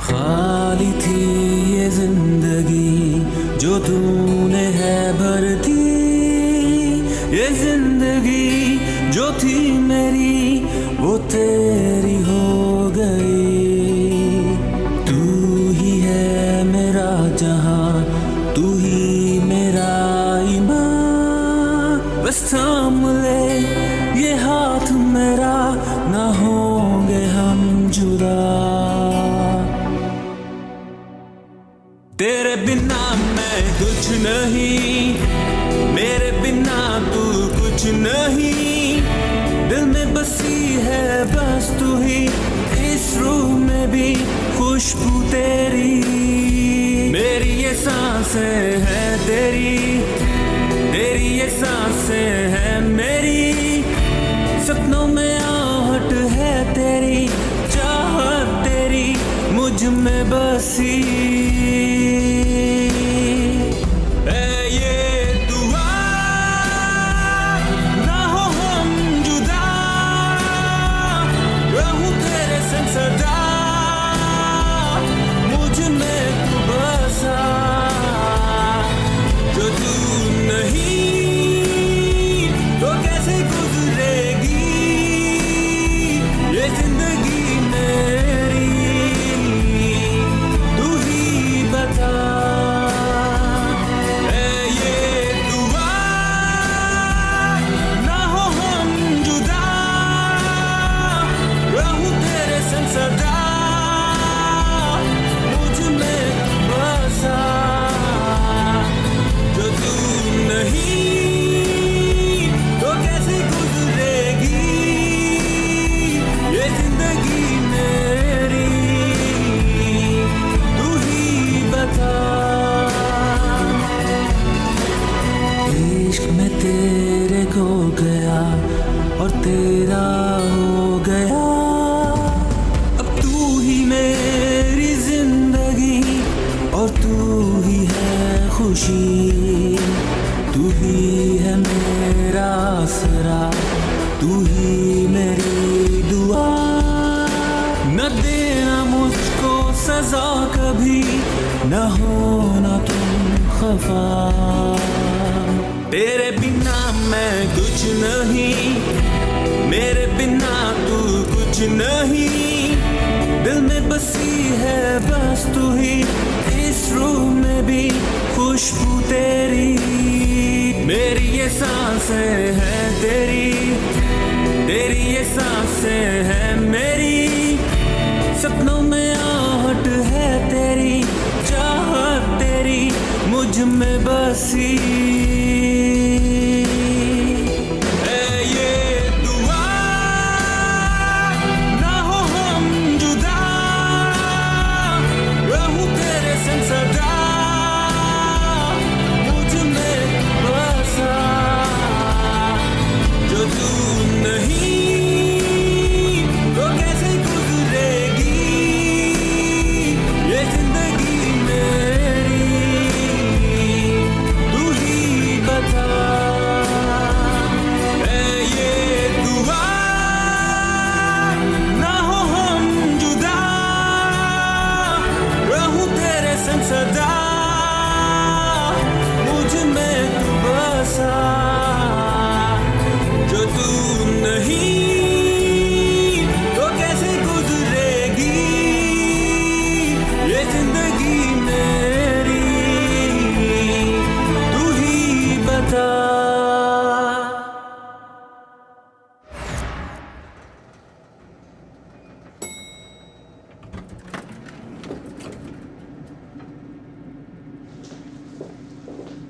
खाली थी ये जिंदगी जो तूने है भर दी। ये जिंदगी जो थी मेरी वो तेरी हो गई। तू ही है मेरा जहां, तू ही मेरा ईमान। बस थाम ले ये हाथ मेरा, ना होंगे हम जुदा। तेरे बिना मैं कुछ नहीं, मेरे बिना तू कुछ नहीं। दिल में बसी है बस तू ही, इस रूह में भी खुशबू तेरी। मेरी ये सांसें है तेरी, तेरी ये सांसें है मेरी। सपनों में आहट है तेरी, चाहत तेरी मुझ में बसी। तेरे खो गया और तेरा हो गया। अब तू ही मेरी जिंदगी और तू ही है खुशी। तू ही है मेरा आसरा, तू ही मेरी दुआ। न देना मुझको सजा कभी, न होना तुम खफा। तेरे बिना मैं कुछ नहीं, मेरे बिना तू कुछ नहीं। दिल में बसी है बस तू ही, इस रूह में भी खुशबू तेरी। मेरी ये सांसें है तेरी, तेरी ये सांसें है मेरी। सपनों में आहट है तेरी, चाहत तेरी मुझ में बसी।